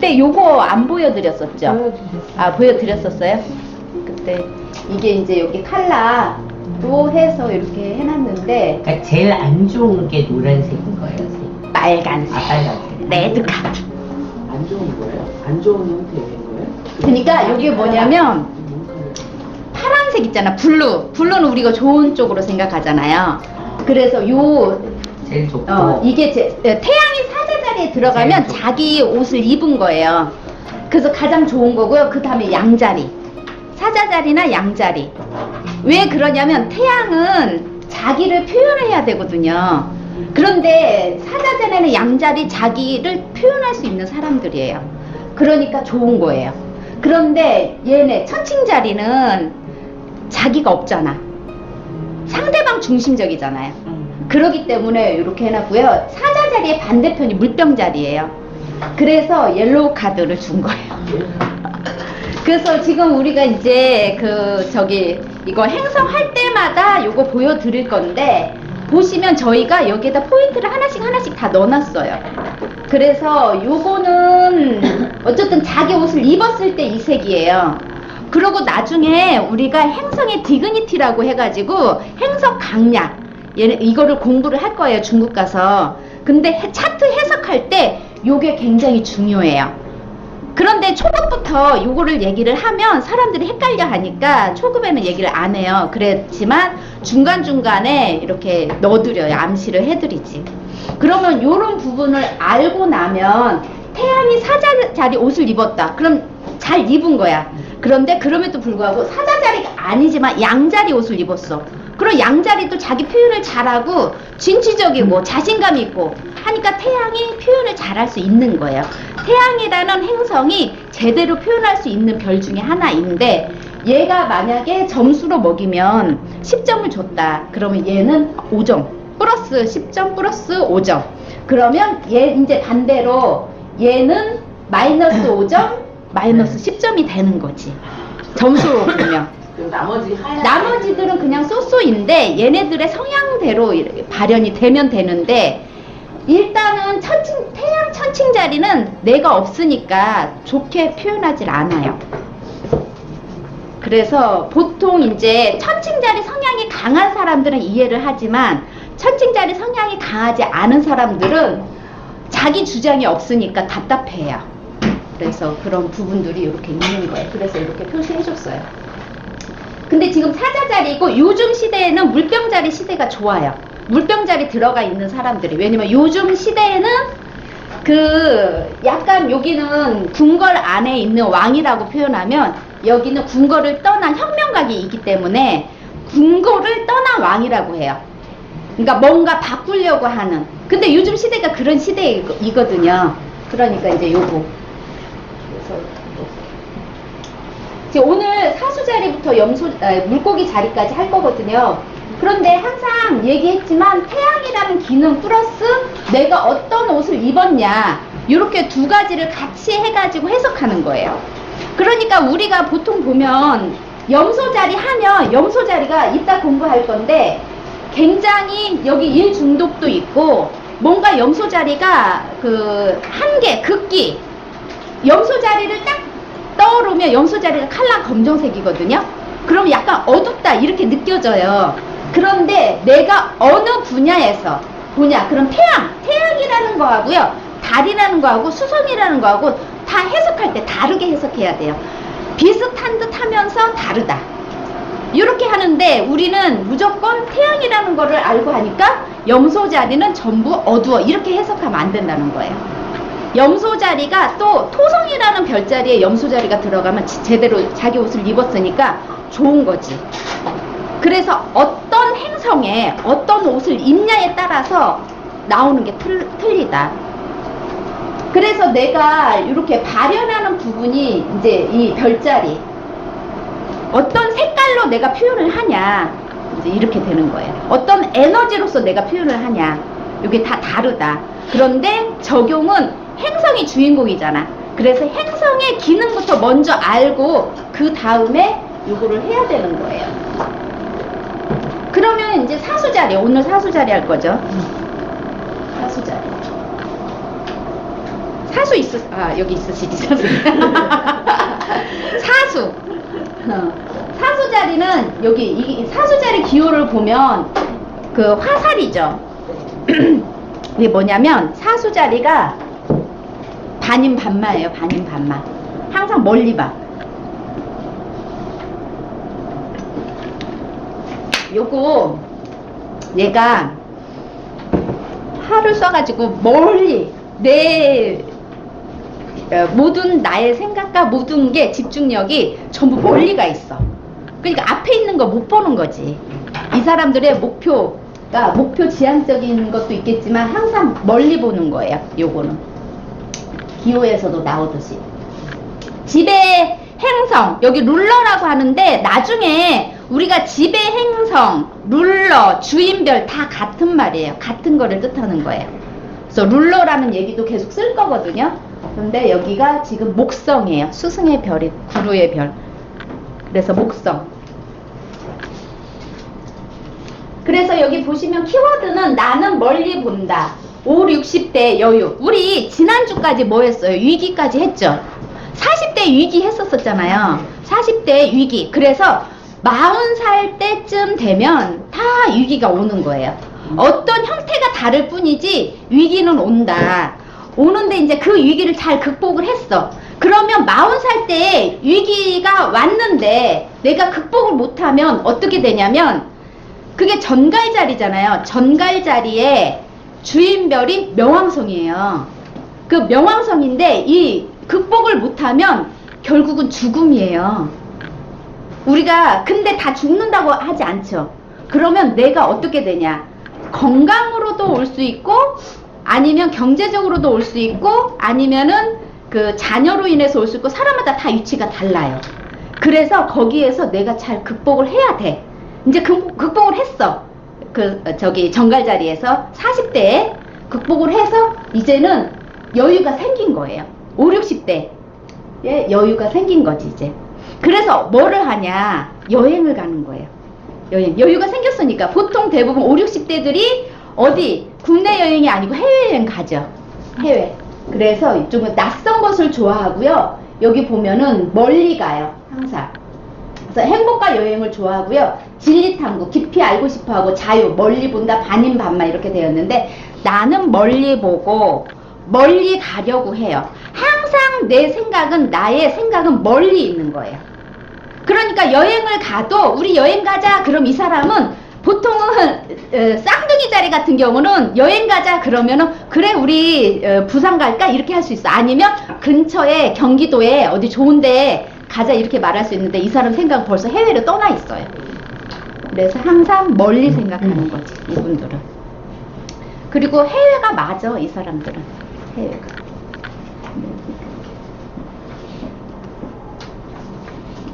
그때 요거 안 보여드렸었죠? 보여주셨어요. 아, 보여드렸었어요? 그때 이게 이제 여기 칼라로 해서 이렇게 해놨는데 그러니까 제일 안 좋은 게 노란색인 거예요, 선생님. 빨간색, 아, 빨간색. 레드카드. 안 좋은 거예요? 안 좋은 형태인 거예요? 그러니까 이게 뭐냐면 파란색 있잖아, 블루는 우리가 좋은 쪽으로 생각하잖아요. 그래서 제일 좋고. 이게 태양이 사자자리에 들어가면 제일 좋고. 자기 옷을 입은 거예요. 그래서 가장 좋은 거고요. 그 다음에 양자리, 사자자리나 양자리. 왜 그러냐면 태양은 자기를 표현해야 되거든요. 그런데 사자자리나 양자리 자기를 표현할 수 있는 사람들이에요. 그러니까 좋은 거예요. 그런데 얘네 천칭자리는 자기가 없잖아. 상대방 중심적이잖아요. 그러기 때문에 이렇게 해놨고요. 사자자리의 반대편이 물병자리예요. 그래서 옐로우 카드를 준 거예요. 그래서 지금 우리가 이제 이거 행성할 때마다 요거 보여드릴 건데, 보시면 저희가 여기에다 포인트를 하나씩 다 넣어놨어요. 그래서 요거는 어쨌든 자기 옷을 입었을 때 이 색이에요. 그리고 나중에 우리가 행성의 디그니티라고 해가지고 행성 강약, 이거를 공부를 할 거예요, 중국 가서. 근데 차트 해석할 때 요게 굉장히 중요해요. 그런데 초급부터 요거를 얘기를 하면 사람들이 헷갈려 하니까 초급에는 얘기를 안 해요. 그랬지만 중간중간에 이렇게 넣어드려요. 암시를 해드리지. 그러면 요런 부분을 알고 나면 태양이 사자자리 옷을 입었다. 그럼 잘 입은 거야. 그런데 그럼에도 불구하고 사자자리가 아니지만 양자리 옷을 입었어. 그럼 양자리도 자기 표현을 잘하고 진취적이고 자신감 있고 하니까 태양이 표현을 잘할 수 있는 거예요. 태양이라는 행성이 제대로 표현할 수 있는 별 중에 하나인데, 얘가 만약에 점수로 먹이면 10점을 줬다. 그러면 얘는 5점 플러스 10점 플러스 5점. 그러면 얘 이제 반대로 얘는 마이너스 5점 마이너스 10점이 되는 거지, 점수로 보면. 그럼 나머지 하얀 나머지들은 그냥 쏘쏘인데 얘네들의 성향대로 이렇게 발현이 되면 되는데, 일단은 태양 천칭자리는 내가 없으니까 좋게 표현하질 않아요. 그래서 보통 이제 천칭자리 성향이 강한 사람들은 이해를 하지만 천칭자리 성향이 강하지 않은 사람들은 자기 주장이 없으니까 답답해요. 그래서 그런 부분들이 이렇게 있는 거예요. 그래서 이렇게 표시해줬어요. 근데 지금 사자자리고 요즘 시대에는 물병자리 시대가 좋아요. 물병자리 들어가 있는 사람들이. 왜냐면 요즘 시대에는 약간 여기는 궁궐 안에 있는 왕이라고 표현하면 여기는 궁궐을 떠난 혁명각이 있기 때문에 궁궐을 떠난 왕이라고 해요. 그러니까 뭔가 바꾸려고 하는. 근데 요즘 시대가 그런 시대이거든요. 그러니까 이제 요거. 그래서 지금 오늘 사수자리부터 물고기 자리까지 할 거거든요. 그런데 항상 얘기했지만 태양이라는 기능 플러스 내가 어떤 옷을 입었냐, 이렇게 두 가지를 같이 해가지고 해석하는 거예요. 그러니까 우리가 보통 보면 염소자리 하면 염소자리가 이따 공부할 건데 굉장히 여기 일중독도 있고 뭔가 염소자리가 한계, 극기, 염소자리를 딱 떠오르면 염소자리가 칼라 검정색이거든요. 그럼 약간 어둡다 이렇게 느껴져요. 그런데 내가 어느 분야에서 보냐, 그럼 태양이라는 거하고요, 달이라는 거하고 수성이라는 거하고 다 해석할 때 다르게 해석해야 돼요. 비슷한 듯 하면서 다르다, 이렇게 하는데 우리는 무조건 태양이라는 거를 알고 하니까 염소자리는 전부 어두워 이렇게 해석하면 안 된다는 거예요. 염소자리가 또 토성이라는 별자리에 염소자리가 들어가면 제대로 자기 옷을 입었으니까 좋은 거지. 그래서 어떤 행성에 어떤 옷을 입냐에 따라서 나오는 게 틀리다. 그래서 내가 이렇게 발현하는 부분이 이제 이 별자리 어떤 색깔로 내가 표현을 하냐, 이제 이렇게 되는 거예요. 어떤 에너지로서 내가 표현을 하냐, 이게 다 다르다. 그런데 적용은 행성이 주인공이잖아. 그래서 행성의 기능부터 먼저 알고 그 다음에 요거를 해야 되는 거예요. 그러면 이제 사수자리, 오늘 사수자리 할 거죠. 사수자리. 사수 여기 있으시지, 선생님. 사수. 사수 자리는 여기 이 사수 자리 기호를 보면 그 화살이죠. 이게 뭐냐면 사수 자리가 반인 반마예요. 반인 반마. 항상 멀리 봐. 요거 얘가 활을 쏴가지고 멀리 내 모든 나의 생각과 모든 게 집중력이 전부 멀리 가 있어. 그러니까 앞에 있는 거 못 보는 거지. 이 사람들의 목표가 목표 지향적인 것도 있겠지만 항상 멀리 보는 거예요. 요거는 기호에서도 나오듯이 지배 행성, 여기 룰러라고 하는데 나중에 우리가 지배 행성, 룰러, 주인별 다 같은 말이에요. 같은 거를 뜻하는 거예요. 그래서 룰러라는 얘기도 계속 쓸 거거든요. 그런데 여기가 지금 목성이에요. 스승의 별이 구루의 별. 그래서 목성. 그래서 여기 보시면 키워드는 나는 멀리 본다. 5, 60대 여유. 우리 지난주까지 뭐 했어요? 위기까지 했죠. 40대 위기 했었잖아요. 40대 위기. 그래서 40살 때쯤 되면 다 위기가 오는 거예요. 어떤 형태가 다를 뿐이지 위기는 온다. 오는데 이제 그 위기를 잘 극복을 했어. 그러면 40살 때 위기가 왔는데 내가 극복을 못하면 어떻게 되냐면 그게 전갈자리잖아요. 전갈자리에 주인별이 명왕성이에요. 그 명왕성인데 이 극복을 못하면 결국은 죽음이에요. 우리가 근데 다 죽는다고 하지 않죠. 그러면 내가 어떻게 되냐, 건강으로도 올 수 있고 아니면 경제적으로도 올 수 있고 아니면은 그 자녀로 인해서 올 수 있고 사람마다 다 위치가 달라요. 그래서 거기에서 내가 잘 극복을 해야 돼. 이제 극복을 했어. 저기 정갈자리에서 40대에 극복을 해서 이제는 여유가 생긴 거예요. 5, 60대에 여유가 생긴 거지 이제. 그래서 뭐를 하냐, 여행을 가는 거예요. 여유가 생겼으니까 보통 대부분 5, 60대들이 어디 국내 여행이 아니고 해외여행 가죠. 해외. 그래서 이쪽은 낯선 것을 좋아하고요. 여기 보면은 멀리 가요. 항상. 그래서 행복과 여행을 좋아하고요. 진리탐구, 깊이 알고 싶어하고 자유, 멀리 본다, 반인 반마 이렇게 되었는데 나는 멀리 보고 멀리 가려고 해요. 항상 내 생각은, 나의 생각은 멀리 있는 거예요. 그러니까 여행을 가도 우리 여행 가자 그럼 이 사람은 보통은 쌍둥이 자리 같은 경우는 여행 가자 그러면은 그래 우리 부산 갈까 이렇게 할 수 있어. 아니면 근처에 경기도에 어디 좋은데 가자 이렇게 말할 수 있는데 이 사람 생각은 벌써 해외로 떠나 있어요. 그래서 항상 멀리 생각하는 거지 이분들은. 그리고 해외가 맞아 이 사람들은. 해외가.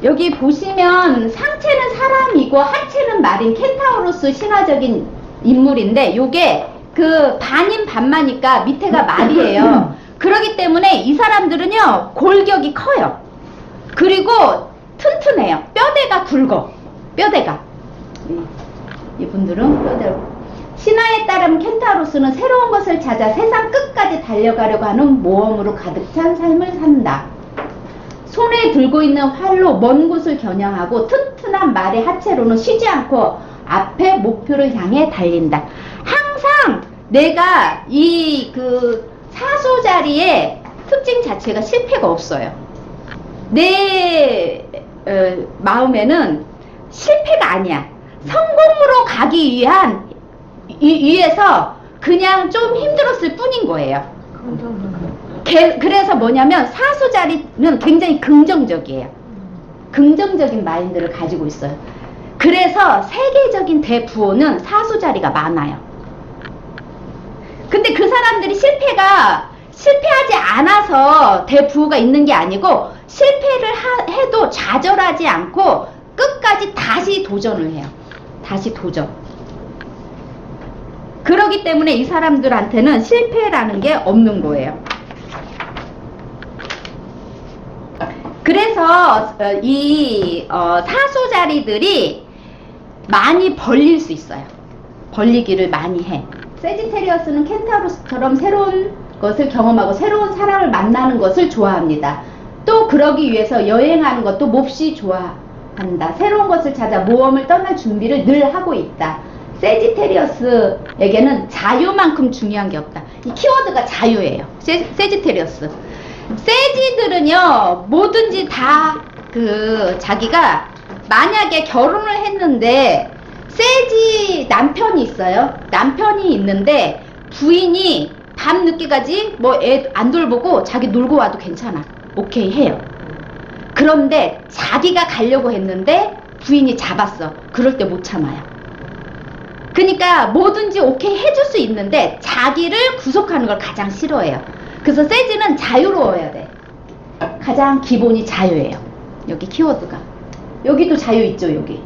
여기 보시면 상체는 사람이고 하체는 말인 켄타우로스 신화적인 인물인데 요게 그 반인 반마니까 밑에가 말이에요. 그렇기 때문에 이 사람들은요 골격이 커요. 그리고 튼튼해요. 뼈대가 굵어. 뼈대가. 이분들은 뼈대가. 신화에 따르면 켄타우로스는 새로운 것을 찾아 세상 끝까지 달려가려고 하는 모험으로 가득 찬 삶을 산다. 손에 들고 있는 활로 먼 곳을 겨냥하고 튼튼한 말의 하체로는 쉬지 않고 앞에 목표를 향해 달린다. 항상 내가 이 그 사수 자리의 특징 자체가 실패가 없어요. 내 마음에는 실패가 아니야. 성공으로 가기 위해서 그냥 좀 힘들었을 뿐인 거예요. 그래서 뭐냐면 사수 자리는 굉장히 긍정적이에요. 긍정적인 마인드를 가지고 있어요. 그래서 세계적인 대부호는 사수 자리가 많아요. 근데 그 사람들이 실패하지 않아서 대부호가 있는 게 아니고 실패를 해도 좌절하지 않고 끝까지 다시 도전을 해요. 다시 도전. 그러기 때문에 이 사람들한테는 실패라는 게 없는 거예요. 그래서 이 사수 자리들이 많이 벌릴 수 있어요. 벌리기를 많이 해. 세지테리어스는 켄타우로스처럼 새로운 것을 경험하고 새로운 사람을 만나는 것을 좋아합니다. 또 그러기 위해서 여행하는 것도 몹시 좋아한다. 새로운 것을 찾아 모험을 떠날 준비를 늘 하고 있다. 세지테리어스에게는 자유만큼 중요한 게 없다. 이 키워드가 자유예요. 세지테리어스. 세지들은요, 뭐든지 다 자기가 만약에 결혼을 했는데 세지 남편이 있어요. 남편이 있는데 부인이 밤 늦게까지 뭐 애 안 돌보고 자기 놀고 와도 괜찮아. 오케이 해요. 그런데 자기가 가려고 했는데 부인이 잡았어. 그럴 때 못 참아요. 그러니까 뭐든지 오케이 해줄 수 있는데 자기를 구속하는 걸 가장 싫어해요. 그래서 세지는 자유로워야 돼. 가장 기본이 자유예요. 여기 키워드가. 여기도 자유 있죠, 여기.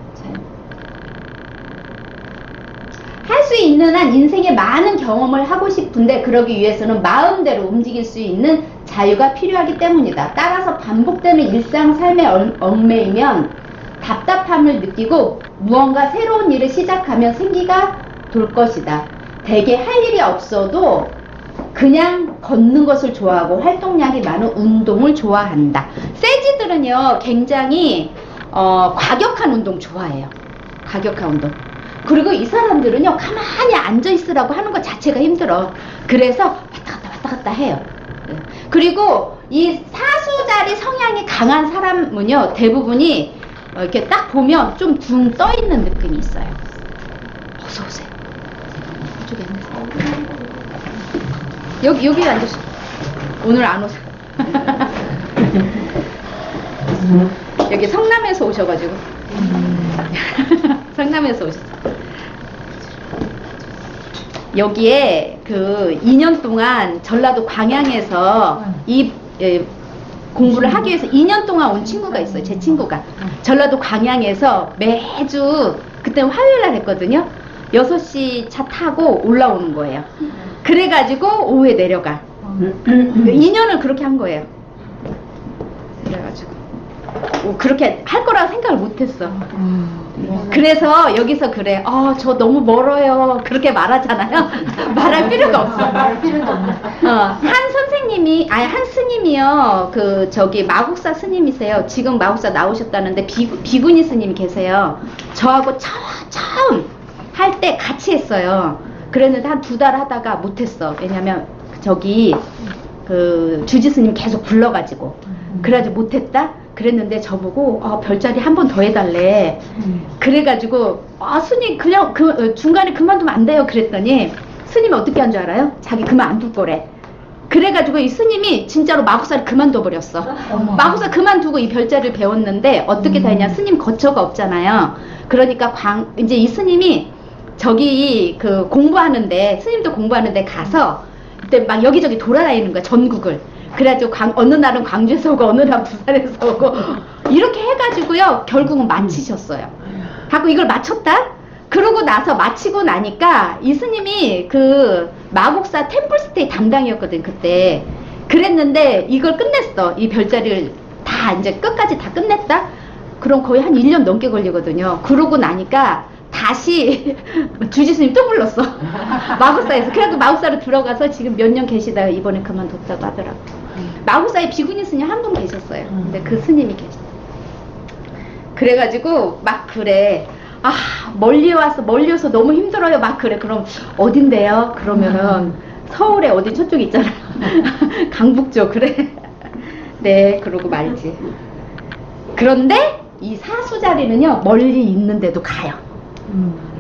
할 수 있는 한 인생의 많은 경험을 하고 싶은데 그러기 위해서는 마음대로 움직일 수 있는 자유가 필요하기 때문이다. 따라서 반복되는 일상 삶에 얽매이면 답답함을 느끼고 무언가 새로운 일을 시작하면 생기가 돌 것이다. 대개 할 일이 없어도 그냥 걷는 것을 좋아하고 활동량이 많은 운동을 좋아한다. 세지들은요, 굉장히 과격한 운동 좋아해요. 과격한 운동. 그리고 이 사람들은요, 가만히 앉아 있으라고 하는 것 자체가 힘들어. 그래서 왔다 갔다 해요. 그리고 이 사수자리 성향이 강한 사람은요, 대부분이 이렇게 딱 보면 좀 둥 떠 있는 느낌이 있어요. 어서 오세요. 이쪽에 앉으세요. 여기 앉으세요. 오늘 안 오세요. 여기 성남에서 오셔가지고. 성남에서 오셨어요. 여기에 2년 동안 전라도 광양에서 공부를 하기 위해서 2년 동안 온 친구가 있어요. 제 친구가. 전라도 광양에서 매주, 그때 화요일 날 했거든요. 6시 차 타고 올라오는 거예요. 그래가지고 오후에 내려가. 2년을 그렇게 한 거예요. 그래가지고. 그렇게 할 거라고 생각을 못했어. 그래서 여기서 그래. 저 너무 멀어요. 그렇게 말하잖아요. 말할 필요가 없어. 말할 필요도 없네. 한 선생님이, 한 스님이요. 저기 마국사 스님이세요. 지금 마국사 나오셨다는데 비구니 스님이 계세요. 저하고 처음 할 때 같이 했어요. 그랬는데 한 2달 하다가 못했어. 왜냐면 저기 주지 스님 계속 불러가지고. 그래가지고 못했다? 그랬는데 저보고 별자리 한 번 더 해달래. 그래가지고 스님 그냥 중간에 그만두면 안 돼요. 그랬더니 스님이 어떻게 한 줄 알아요? 자기 그만 안 둘 거래. 그래가지고 이 스님이 진짜로 마국사를 그만둬 버렸어. 마국사 그만두고 이 별자리를 배웠는데 어떻게 다 했냐? 스님 거처가 없잖아요. 그러니까 이제 이 스님이 저기 공부하는데, 스님도 공부하는데 가서 그때 막 여기저기 돌아다니는 거야, 전국을. 그래가지고 어느 날은 광주에서 오고 어느 날은 부산에서 오고 이렇게 해가지고요, 결국은 마치셨어요. 하고 이걸 마쳤다? 그러고 나서 마치고 나니까 이 스님이 마국사 템플스테이 담당이었거든, 그때. 그랬는데 이걸 끝냈어. 이 별자리를 다 이제 끝까지 다 끝냈다? 그럼 거의 한 1년 넘게 걸리거든요. 그러고 나니까 다시 주지스님 또 불렀어. 마국사에서. 그래도 마국사로 들어가서 지금 몇 년 계시다가 이번에 그만뒀다고 하더라고. 마국사에 비구니 스님 한 분 계셨어요. 근데 그 스님이 계셨어요. 그래가지고 막 그래. 멀리 와서 너무 힘들어요. 막 그래. 그럼 어딘데요? 그러면은 서울에 어디 저쪽 있잖아요. 강북 쪽. 그래. 네, 그러고 말지. 그런데 이 사수 자리는요, 멀리 있는데도 가요.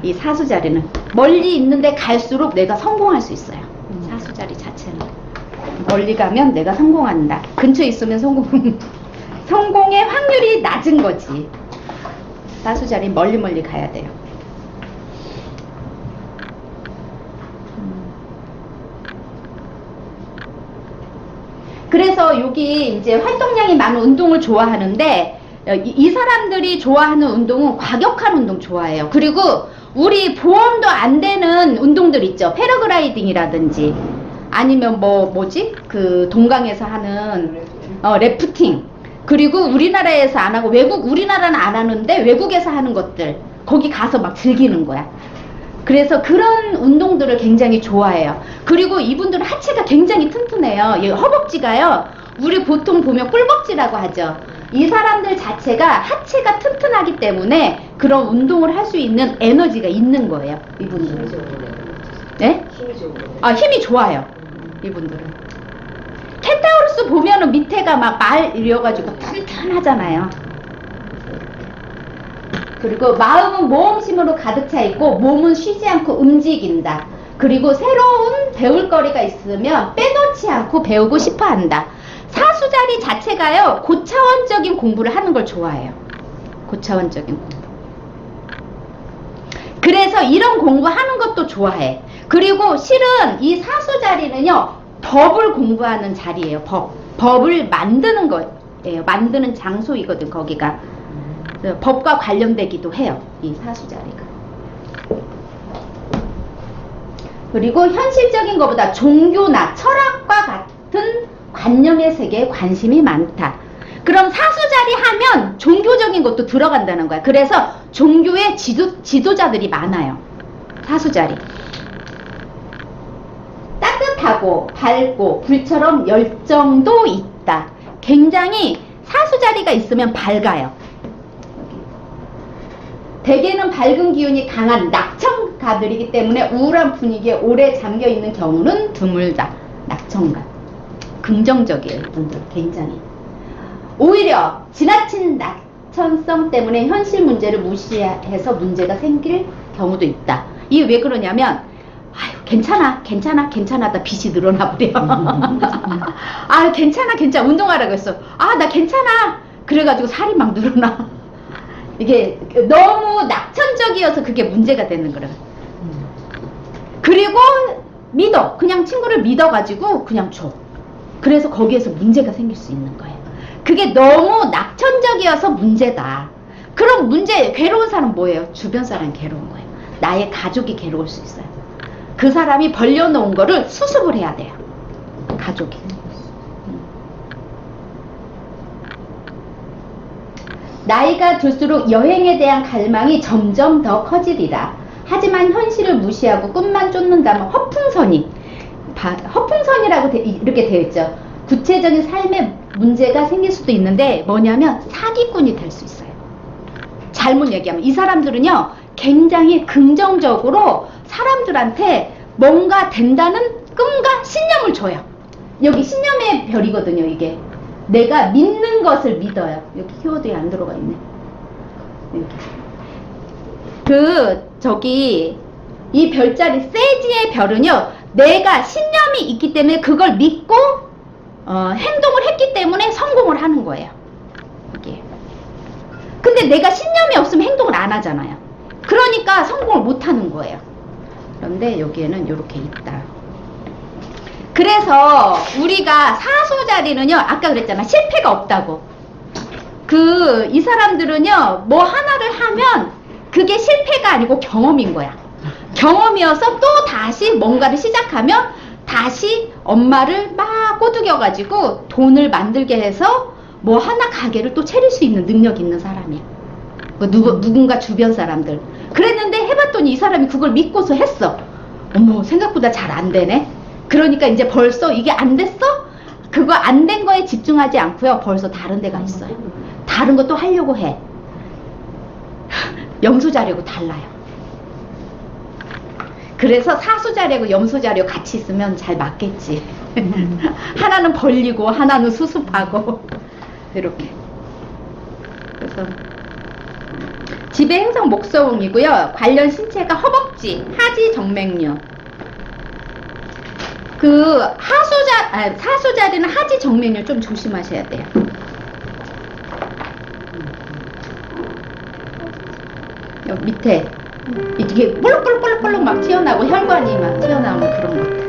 이 사수 자리는 멀리 있는데 갈수록 내가 성공할 수 있어요. 사수 자리 자체는 멀리 가면 내가 성공한다. 근처에 있으면 성공의 확률이 낮은 거지. 사수 자리 멀리 가야 돼요. 그래서 여기 이제 활동량이 많은 운동을 좋아하는데, 이 사람들이 좋아하는 운동은 과격한 운동 좋아해요. 그리고 우리 보험도 안 되는 운동들 있죠. 패러글라이딩이라든지 아니면 동강에서 하는 래프팅. 그리고 우리나라에서 안 하고 우리나라는 안 하는데 외국에서 하는 것들, 거기 가서 막 즐기는 거야. 그래서 그런 운동들을 굉장히 좋아해요. 그리고 이분들은 하체가 굉장히 튼튼해요. 이 허벅지가요, 우리 보통 보면 꿀벅지라고 하죠. 이 사람들 자체가 하체가 튼튼하기 때문에 그런 운동을 할 수 있는 에너지가 있는 거예요, 이분들은. 네? 힘이 좋아요, 이분들은. 켄타우루스 보면은 밑에가 막 말 이래가지고 튼튼하잖아요. 그리고 마음은 모험심으로 가득 차 있고 몸은 쉬지 않고 움직인다. 그리고 새로운 배울 거리가 있으면 빼놓지 않고 배우고 싶어 한다. 사수자리 자체가요, 고차원적인 공부를 하는 걸 좋아해요. 고차원적인 공부. 그래서 이런 공부하는 것도 좋아해. 그리고 실은 이 사수자리는요, 법을 공부하는 자리예요. 법을 만드는 거예요. 만드는 장소이거든, 거기가. 법과 관련되기도 해요, 이 사수자리가. 그리고 현실적인 것보다 종교나 철학과 같은 관념의 세계에 관심이 많다. 그럼 사수자리 하면 종교적인 것도 들어간다는 거야. 그래서 종교의 지도자들이 많아요, 사수자리. 따뜻하고 밝고 불처럼 열정도 있다. 굉장히 사수자리가 있으면 밝아요. 대개는 밝은 기운이 강한 낙천가들이기 때문에 우울한 분위기에 오래 잠겨있는 경우는 드물다. 낙천가. 긍정적이에요, 이분들 굉장히. 오히려 지나친 낙천성 때문에 현실 문제를 무시해서 문제가 생길 경우도 있다. 이게 왜 그러냐면, 아유, 괜찮아 다 빚이 늘어나 버려. 아, 괜찮아 운동하라고 했어. 아, 나 괜찮아 그래가지고 살이 막 늘어나. 이게 너무 낙천적이어서 그게 문제가 되는 거예요. 그리고 믿어. 그냥 친구를 믿어가지고 그냥 줘. 그래서 거기에서 문제가 생길 수 있는 거예요. 그게 너무 낙천적이어서 문제다. 그럼 괴로운 사람 뭐예요? 주변 사람이 괴로운 거예요. 나의 가족이 괴로울 수 있어요. 그 사람이 벌려놓은 거를 수습을 해야 돼요, 가족이. 나이가 들수록 여행에 대한 갈망이 점점 더 커지리라. 하지만 현실을 무시하고 꿈만 쫓는다면 허풍선이라고 이렇게 되어 있죠. 구체적인 삶에 문제가 생길 수도 있는데 뭐냐면 사기꾼이 될 수 있어요. 잘못 얘기하면. 이 사람들은요, 굉장히 긍정적으로 사람들한테 뭔가 된다는 꿈과 신념을 줘요. 여기 신념의 별이거든요, 이게. 내가 믿는 것을 믿어요. 여기 키워드에 안 들어가 있네. 이 별자리 세지의 별은요, 내가 신념이 있기 때문에 그걸 믿고 행동을 했기 때문에 성공을 하는 거예요, 이게. 근데 내가 신념이 없으면 행동을 안 하잖아요. 그러니까 성공을 못 하는 거예요. 그런데 여기에는 이렇게 있다. 그래서 우리가 사수자리는요, 아까 그랬잖아, 실패가 없다고. 이 사람들은요, 뭐 하나를 하면 그게 실패가 아니고 경험인 거야. 경험이어서 또 다시 뭔가를 시작하면 다시 엄마를 막 꼬드겨가지고 돈을 만들게 해서 뭐 하나 가게를 또 차릴 수 있는 능력이 있는 사람이야. 누군가 주변 사람들. 그랬는데 해봤더니 이 사람이 그걸 믿고서 했어. 어머, 생각보다 잘 안 되네. 그러니까 이제 벌써 이게 안 됐어? 그거 안 된 거에 집중하지 않고요, 벌써 다른 데가 있어요. 다른 거 또 하려고 해. 염소자리하고 달라요. 그래서 사수자리하고 염소자리하고 같이 있으면 잘 맞겠지. 하나는 벌리고 하나는 수습하고 이렇게. 그래서 지배 행성 목성이고요. 관련 신체가 허벅지, 하지, 정맥류. 사수자리는 하지, 정맥류 좀 조심하셔야 돼요. 여기 밑에 이게 볼록볼록볼록 막 튀어나오고 혈관이 막 튀어나오는 그런 것들.